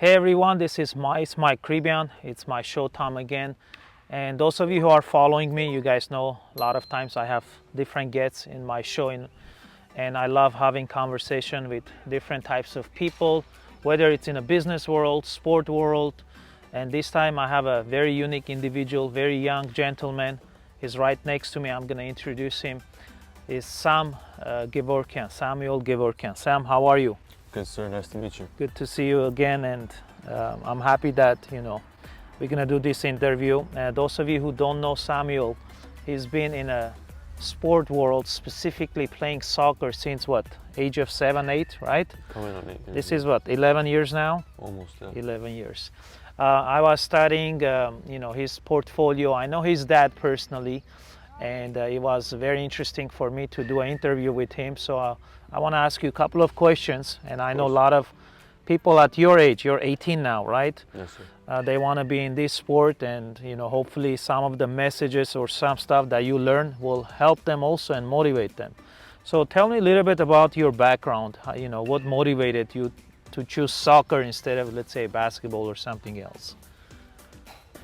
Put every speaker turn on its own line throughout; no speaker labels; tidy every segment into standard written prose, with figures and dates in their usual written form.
Hey everyone, it's Mike Caribbean. It's my show time again. And those of you who are following me, you guys know a lot of times I have different guests in my show, and I love having conversation with different types of people, whether it's in a business world, sport world. And this time I have a very unique individual, very young gentleman. He's right next to me. I'm going to introduce him. Is Sam Gevorgyan, Samuel Gevorgyan. Sam, how are you?
Good, sir. Nice to meet you.
Good to see you again, and I'm happy that we're gonna do this interview. Those of you who don't know Samuel, he's been in a sport world, specifically playing soccer since what, age of 7, 8, right?
Coming on 8 years.
This is what, 11 years now?
Almost, yeah.
11 years. I was studying, his portfolio. I know his dad personally, and it was very interesting for me to do an interview with him. So I want to ask you a couple of questions, and I know a lot of people at your age. You're 18 now, right?
Yes, sir.
They want to be in this sport, and hopefully some of the messages or some stuff that you learn will help them also and motivate them. So tell me a little bit about your background. What motivated you to choose soccer instead of, let's say, basketball or something else?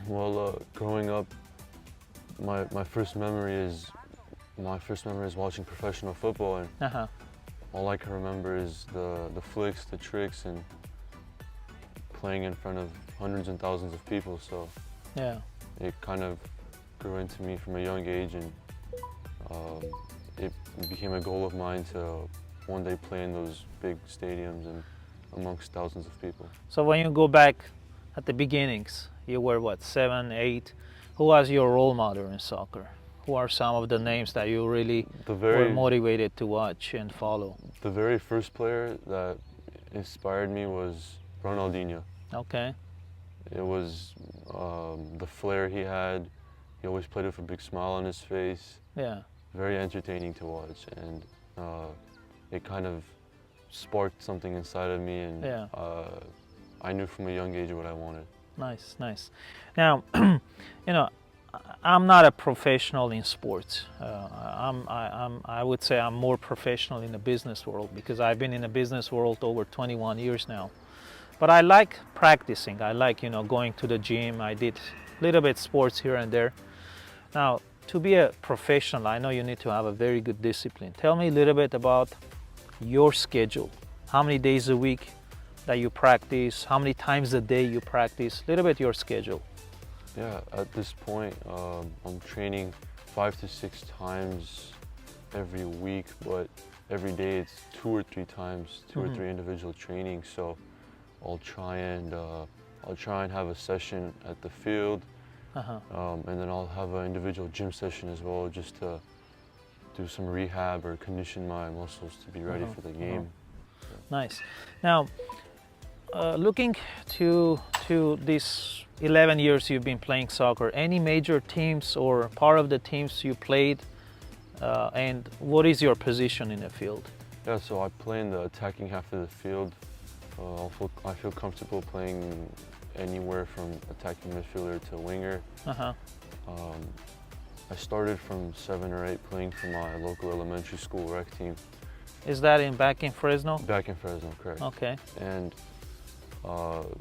Well, growing up, my first memory is watching professional football, and all I can remember is the flicks, the tricks, and playing in front of hundreds and thousands of people. So
Yeah.
it kind of grew into me from a young age, and it became a goal of mine to one day play in those big stadiums and amongst thousands of people.
So when you go back at the beginnings, you were what, 7, 8? Who was your role model in soccer? Who are some of the names that you really were motivated to watch and follow?
The very first player that inspired me was Ronaldinho.
Okay.
It was the flair he had. He always played with a big smile on his face.
Yeah.
Very entertaining to watch, and it kind of sparked something inside of me, and
Yeah.
I knew from a young age what I wanted.
Nice, nice. Now, I'm not a professional in sports. I would say I'm more professional in the business world because I've been in the business world over 21 years now. But I like practicing. I like, going to the gym. I did a little bit sports here and there. Now, to be a professional, I know you need to have a very good discipline. Tell me a little bit about your schedule. How many days a week that you practice? How many times a day you practice? A little bit your schedule.
Yeah, at this point, I'm training 5 to 6 times every week, but every day it's 2 or 3 times, 2 or 3 individual trainings. So I'll try and have a session at the field, and then I'll have an individual gym session as well, just to do some rehab or condition my muscles to be ready for the game.
Nice. Now, looking to these 11 years you've been playing soccer, any major teams or part of the teams you played, and what is your position in the field?
Yeah, so I play in the attacking half of the field. I feel comfortable playing anywhere from attacking midfielder to winger. I started from 7 or 8 playing for my local elementary school rec team.
Is that back in Fresno?
Back in Fresno, correct.
Okay.
And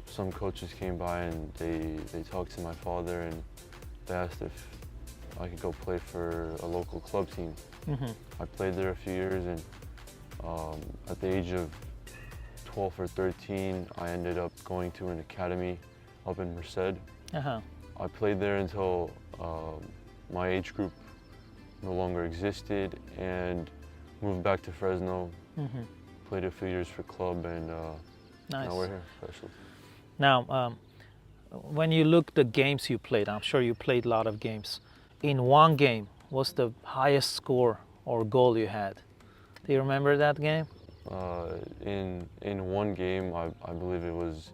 some coaches came by and they talked to my father, and they asked if I could go play for a local club team. I played there a few years, and at the age of 12 or 13, I ended up going to an academy up in Merced. I played there until my age group no longer existed, and moved back to Fresno. Played a few years for club, and
Nice.
now we're here, especially.
Now, when you look the games you played, I'm sure you played a lot of games. In one game, what's the highest score or goal you had? Do you remember that game?
In one game, I believe it was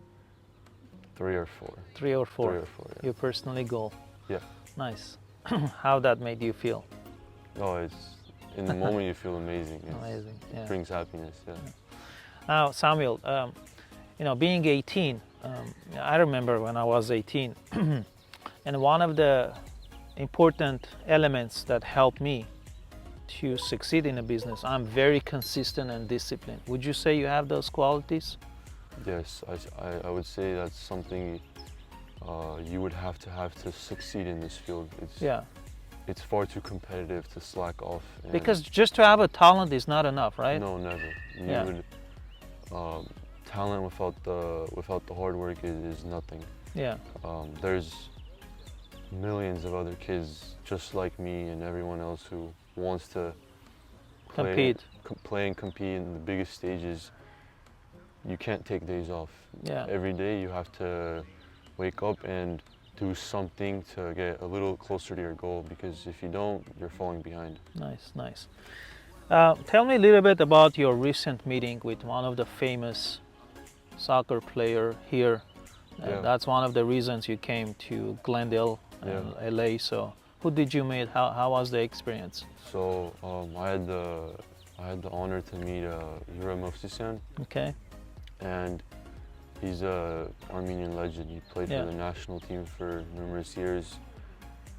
3 or 4.
3 or 4.
3 or 4, yeah.
Your personally goal.
Yeah.
Nice. How that made you feel?
Oh, it's in the moment you feel amazing.
Amazing. Yeah.
It brings happiness. Yeah.
Now, Samuel, being 18, I remember when I was 18, and one of the important elements that helped me to succeed in a business, I'm very consistent and disciplined. Would you say you have those qualities?
Yes, I would say that's something you would have to succeed in this field.
Yeah.
It's far too competitive to slack off. And
Because just to have a talent is not enough, right?
no, never. You
Yeah.
would, talent without the hard work is nothing.
Yeah.
There's millions of other kids just like me and everyone else who wants to play and compete in the biggest stages. You can't take days off.
Yeah.
Every day you have to wake up and do something to get a little closer to your goal, because if you don't, you're falling behind.
Nice, nice. Tell me a little bit about your recent meeting with one of the famous soccer player here.
Yeah.
That's one of the reasons you came to Glendale, LA. So, who did you meet? How was the experience?
So I had the honor to meet Yura Movsisyan,
Okay.
and he's a Armenian legend. He played
Yeah.
for the national team for numerous years.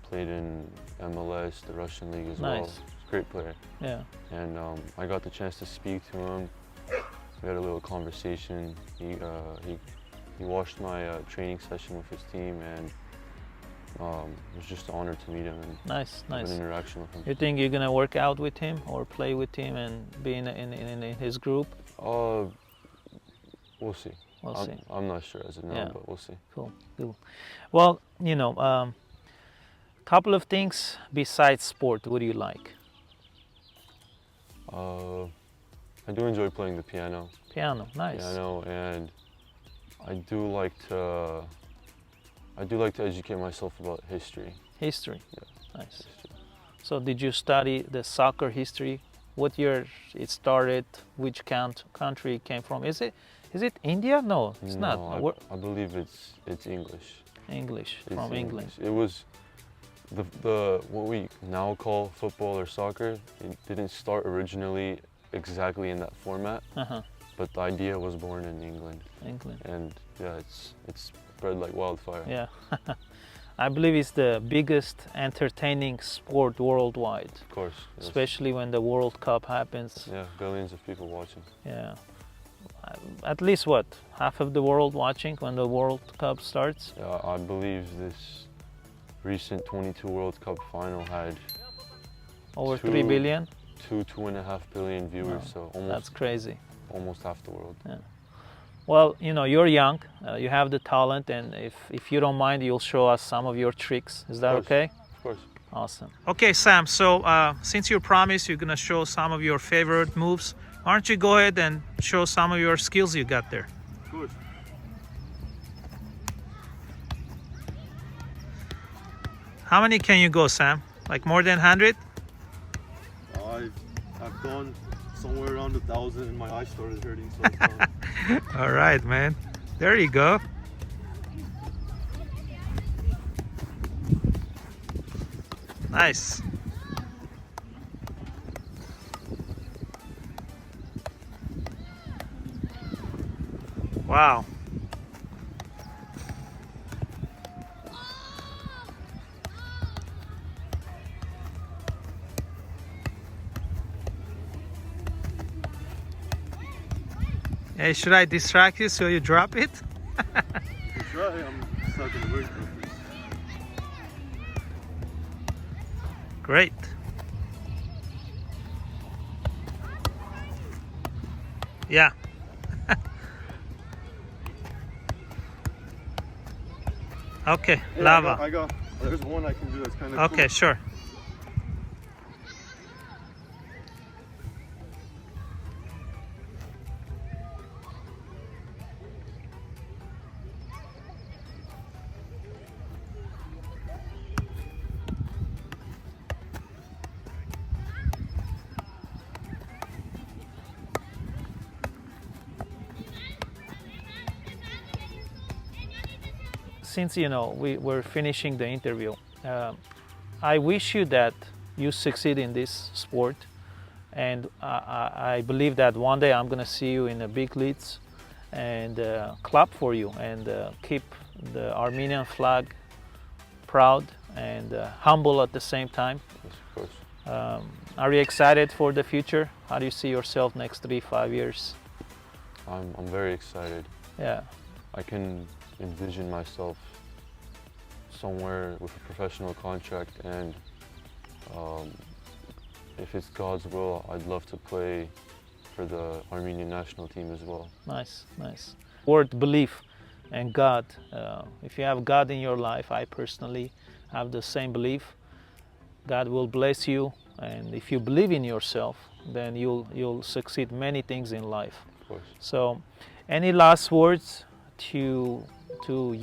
Played in MLS, the Russian league as well.
Nice.
He's a great player.
Yeah.
And I got the chance to speak to him. We had a little conversation. He watched my training session with his team, and it was just an honor to meet him and
Nice,
have
nice.
an interaction with him.
You think you're gonna work out with him or play with him and be in his group?
We'll see.
We'll see.
I'm not sure as of now,
Yeah.
but we'll see.
Cool, cool. Well, couple of things besides sport. What do you like?
I do enjoy playing the piano.
Piano, nice.
Piano, and I do like to educate myself about history.
History.
Yeah.
Nice.
History.
So, did you study the soccer history? What year it started? Which country it came from? Is it India? No, it's not.
I believe it's English.
English,
It's
from England.
English. It was the what we now call football or soccer. It didn't start originally exactly in that format,
Uh-huh.
but the idea was born in England,
England.
and yeah, it's spread like wildfire.
Yeah. I believe it's the biggest entertaining sport worldwide,
Of course. Yes.
especially when the World Cup happens.
Yeah, billions of people watching.
Yeah. At least what? Half of the world watching when the World Cup starts?
Yeah, I believe this recent 22 World Cup final had
Over
Two-
3 billion?
2.5 billion viewers,
Wow,
so
That's crazy.
almost half the world.
Well, you're young, you have the talent, and if you don't mind, you'll show us some of your tricks. Is that
course.
okay?
Of course.
Awesome. Okay, Sam, so since you promised you're going to show some of your favorite moves, why don't you go ahead and show some of your skills you got there?
Good.
How many can you go, Sam? Like more than 100?
I've gone somewhere around 1,000 and my eyes started hurting, so it's done.
All right, man. There you go. Nice. Wow. Hey, should I distract you so you drop it?
It's right, I'm stuck in the work purpose.
Great. Yeah. Okay,
Yeah,
lava.
There's one I can do that's kind of
Okay, sure. Since we're finishing the interview, I wish you that you succeed in this sport, and I believe that one day I'm gonna see you in the big leagues and clap for you and keep the Armenian flag proud and humble at the same time.
Yes, of course.
Are you excited for the future? How do you see yourself next 3-5 years?
I'm very excited.
Yeah.
I can envision myself somewhere with a professional contract, and if it's God's will, I'd love to play for the Armenian national team as well.
Nice, nice. Word belief and God. If you have God in your life, I personally have the same belief. God will bless you, and if you believe in yourself, then you'll succeed many things in life.
Of course.
So, any last words to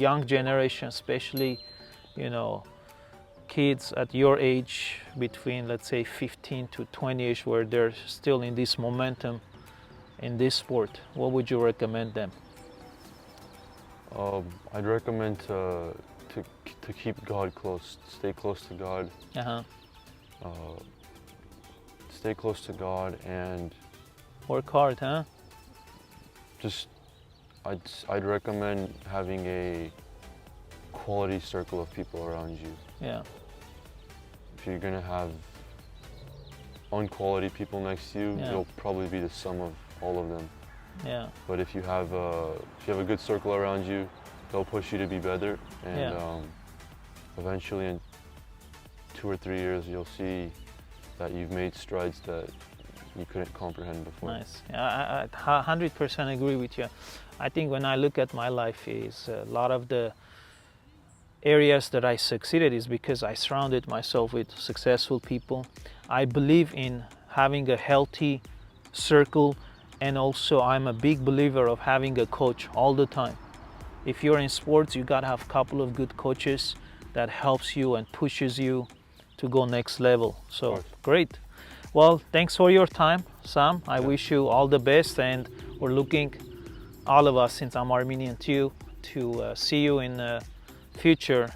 young generation, especially, you know, kids at your age, between let's say 15 to 20 age, where they're still in this momentum in this sport? What would you recommend them?
I'd recommend to keep God close, stay close to God,
Uh-huh.
stay close to God, and
Work hard, huh?
just I'd recommend having a quality circle of people around you.
Yeah.
If you're gonna have unquality people next to you,
Yeah.
you'll probably be the sum of all of them.
Yeah.
But if you have a good circle around you, they'll push you to be better, and
Yeah.
Eventually in 2 or 3 years, you'll see that you've made strides that you couldn't comprehend before.
Nice. I 100% agree with you. I think when I look at my life, is a lot of the areas that I succeeded is because I surrounded myself with successful people. I believe in having a healthy circle, and also I'm a big believer of having a coach all the time. If you're in sports, you gotta have a couple of good coaches that helps you and pushes you to go next level. So great. Well, thanks for your time, Sam. I wish you all the best, and we're looking, all of us, since I'm Armenian too, to see you in the future,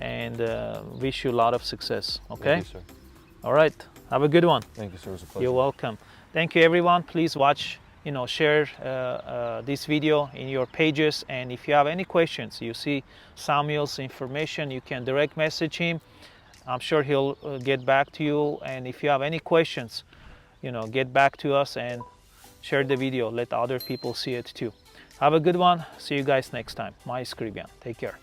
and wish you a lot of success. Okay?
Thank you, sir.
All right. Have a good one.
Thank you, sir. It was a pleasure.
You're welcome. Thank you, everyone. Please watch, share this video in your pages. And if you have any questions, you see Samuel's information, you can direct message him. I'm sure he'll get back to you. And if you have any questions, get back to us and share the video. Let other people see it too. Have a good one. See you guys next time. My Gevorgyan. Take care.